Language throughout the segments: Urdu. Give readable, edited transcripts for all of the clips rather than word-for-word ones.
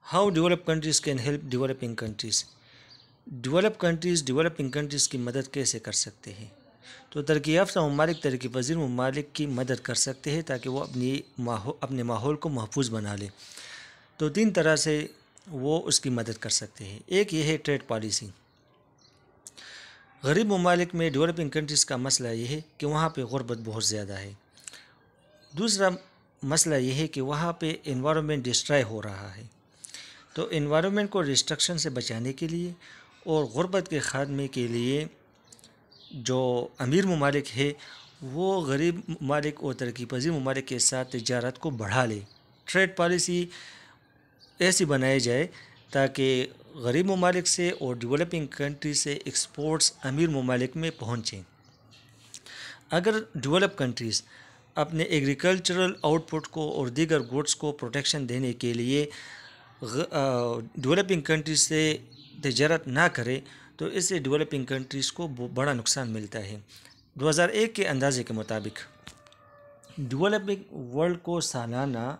How develop countries can help developing countries. Developing countries کی مدد کیسے کر سکتے ہیں؟ تو ترقی یافتہ ممالک ترقی پذیر ممالک کی مدد کر سکتے ہیں تاکہ وہ اپنے ماحول کو محفوظ بنا لے. تو 3 طرح سے وہ اس کی مدد کر سکتے ہیں. ایک یہ ہے ٹریڈ پالیسی. غریب ممالک میں ڈیولپنگ کنٹریز کا مسئلہ یہ ہے کہ وہاں پہ غربت بہت زیادہ ہے. دوسرا مسئلہ یہ ہے کہ وہاں پہ انوائرمنٹ ڈسٹرائے ہو رہا ہے. تو انوائرمنٹ کو ڈسٹرکشن سے بچانے کے لیے اور غربت کے خاتمے کے لیے جو امیر ممالک ہے وہ غریب ممالک اور ترقی پذیر ممالک کے ساتھ تجارت کو بڑھا لے. ٹریڈ پالیسی ایسی بنائی جائے تاکہ غریب ممالک سے اور ڈیولپنگ کنٹری سے ایکسپورٹس امیر ممالک میں پہنچیں. اگر ڈیولپ کنٹریز اپنے ایگریکلچرل آؤٹ پٹ کو اور دیگر گوڈس کو پروٹیکشن دینے کے لیے ڈیولپنگ کنٹریز سے تجارت نہ کرے تو اس سے ڈیولپنگ کنٹریز کو بڑا نقصان ملتا ہے. 2001 کے اندازے کے مطابق ڈیولپنگ ورلڈ کو سالانہ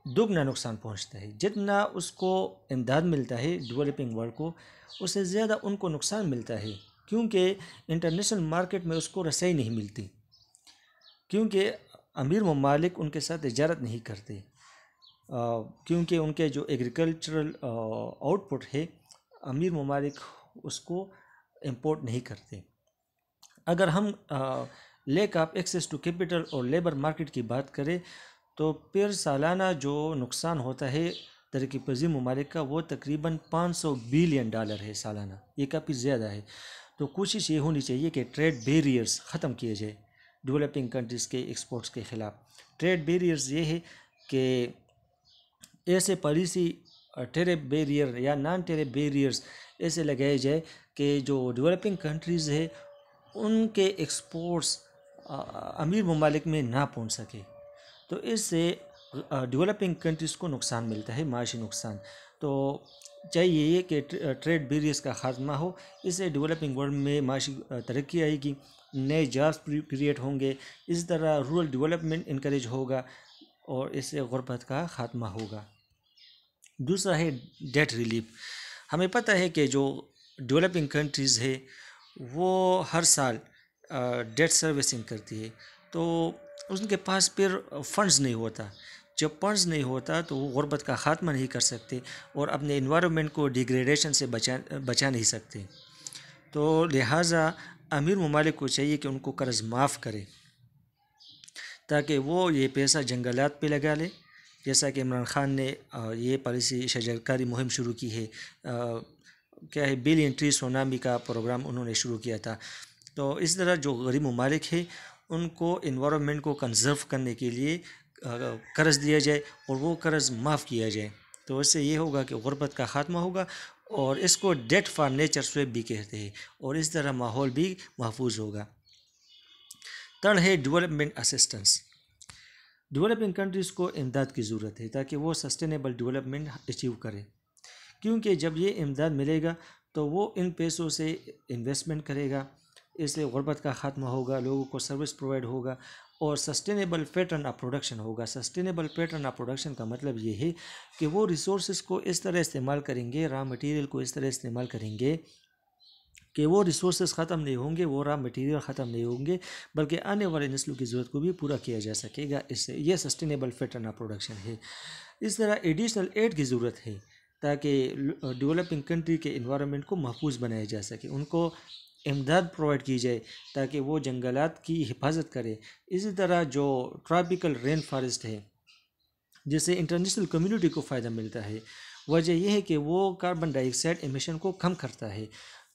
دگنا نقصان پہنچتا ہے. جتنا اس کو امداد ملتا ہے ڈیولپنگ ورلڈ کو اس سے زیادہ ان کو نقصان ملتا ہے، کیونکہ انٹرنیشنل مارکیٹ میں اس کو رسائی نہیں ملتی، کیونکہ امیر ممالک ان کے ساتھ تجارت نہیں کرتے، کیونکہ ان کے جو ایگریکلچرل آؤٹ پٹ ہے امیر ممالک اس کو امپورٹ نہیں کرتے. اگر ہم lack of access to capital اور لیبر مارکیٹ کی بات کریں تو پھر سالانہ جو نقصان ہوتا ہے ترقی پذیر ممالک کا وہ تقریباً $500 بلین ہے سالانہ. یہ کافی زیادہ ہے. تو کوشش یہ ہونی چاہیے کہ ٹریڈ بیریئرز ختم کیے جائے ڈیولپنگ کنٹریز کے ایکسپورٹس کے خلاف. ٹریڈ بیریئرز یہ ہے کہ ایسے پالیسی ٹیرف بیریئر یا نان ٹیرف بیریئرز ایسے لگائے جائے کہ جو ڈیولپنگ کنٹریز ہے ان کے ایکسپورٹس امیر ممالک میں نہ پہنچ سکے. تو اس سے ڈیولپنگ کنٹریز کو نقصان ملتا ہے، معاشی نقصان. تو چاہیے یہ کہ ٹریڈ بیریئرز کا خاتمہ ہو، اس سے ڈیولپنگ ورلڈ میں معاشی ترقی آئے گی، نئے جابس کریٹ ہوں گے، اسی طرح رورل ڈیولپمنٹ انکریج ہوگا اور اس سے غربت کا خاتمہ ہوگا. دوسرا ہے ڈیٹ ریلیف. ہمیں پتہ ہے کہ جو ڈیولپنگ کنٹریز ہے وہ ہر سال ڈیٹ سروسنگ کرتی ہے، تو ان کے پاس پھر فنڈز نہیں ہوتا. جب فنڈز نہیں ہوتا تو وہ غربت کا خاتمہ نہیں کر سکتے اور اپنے انوائرمنٹ کو ڈیگریڈیشن سے بچا نہیں سکتے. تو لہٰذا امیر ممالک کو چاہیے کہ ان کو قرض معاف کرے تاکہ وہ یہ پیسہ جنگلات پہ لگا لے، جیسا کہ عمران خان نے یہ پالیسی شجرکاری مہم شروع کی ہے. کیا ہے بلین ٹری سونامی کا پروگرام انہوں نے شروع کیا تھا. تو اس طرح جو غریب ممالک ہے ان کو انوائرمنٹ کو کنزرو کرنے کے لیے قرض دیا جائے اور وہ قرض معاف کیا جائے. تو اس سے یہ ہوگا کہ غربت کا خاتمہ ہوگا اور اس کو ڈیٹ فار نیچر سویپ بھی کہتے ہیں، اور اس طرح ماحول بھی محفوظ ہوگا. تھرڈ ہے ڈیولپمنٹ اسسٹنس. ڈیولپنگ کنٹریز کو امداد کی ضرورت ہے تاکہ وہ سسٹینیبل ڈیولپمنٹ اچیو کرے، کیونکہ جب یہ امداد ملے گا تو وہ ان پیسوں سے انویسٹمنٹ کرے گا، اس سے غربت کا خاتمہ ہوگا، لوگوں کو سروس پرووائڈ ہوگا اور سسٹینیبل پیٹرن آف پروڈکشن ہوگا. سسٹینیبل پیٹرن آف پروڈکشن کا مطلب یہ ہے کہ وہ ریسورسز کو اس طرح استعمال کریں گے، را مٹیریل کو اس طرح استعمال کریں گے کہ وہ ریسورسز ختم نہیں ہوں گے، وہ را مٹیریل ختم نہیں ہوں گے، بلکہ آنے والے نسلوں کی ضرورت کو بھی پورا کیا جا سکے گا. اس سے یہ سسٹینیبل پیٹرن آف پروڈکشن ہے. اس طرح ایڈیشنل ایڈ کی ضرورت ہے تاکہ ڈیولپنگ کنٹری کے انوائرمنٹ کو محفوظ بنایا جا سکے، ان کو امداد پرووائڈ کی جائے تاکہ وہ جنگلات کی حفاظت کرے. اسی طرح جو ٹراپیکل رین فارسٹ ہے جس سے انٹرنیشنل کمیونٹی کو فائدہ ملتا ہے، وجہ یہ ہے کہ وہ کاربن ڈائی آکسائڈ ایمیشن کو کم کرتا ہے.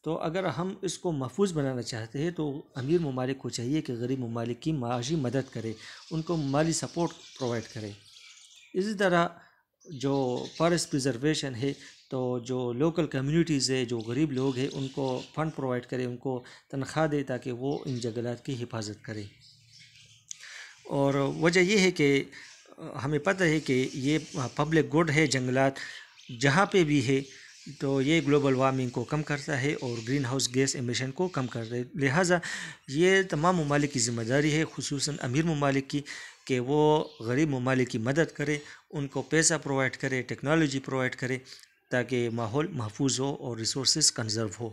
تو اگر ہم اس کو محفوظ بنانا چاہتے ہیں تو امیر ممالک کو چاہیے کہ غریب ممالک کی معاشی مدد کرے، ان کو مالی سپورٹ پرووائڈ کرے. اسی طرح جو فارسٹ پریزرویشن ہے تو جو لوکل کمیونٹیز ہے، جو غریب لوگ ہیں، ان کو فنڈ پرووائڈ کرے، ان کو تنخواہ دے تاکہ وہ ان جنگلات کی حفاظت کرے. اور وجہ یہ ہے کہ ہمیں پتہ ہے کہ یہ پبلک گڈ ہے، جنگلات جہاں پہ بھی ہے تو یہ گلوبل وارمنگ کو کم کرتا ہے اور گرین ہاؤس گیس ایمیشن کو کم کرتا ہے. لہٰذا یہ تمام ممالک کی ذمہ داری ہے، خصوصاً امیر ممالک کی، کہ وہ غریب ممالک کی مدد کرے، ان کو پیسہ پرووائڈ کرے، ٹیکنالوجی پرووائڈ کرے، تاکہ ماحول محفوظ ہو اور ریسورسز کنزرو ہو۔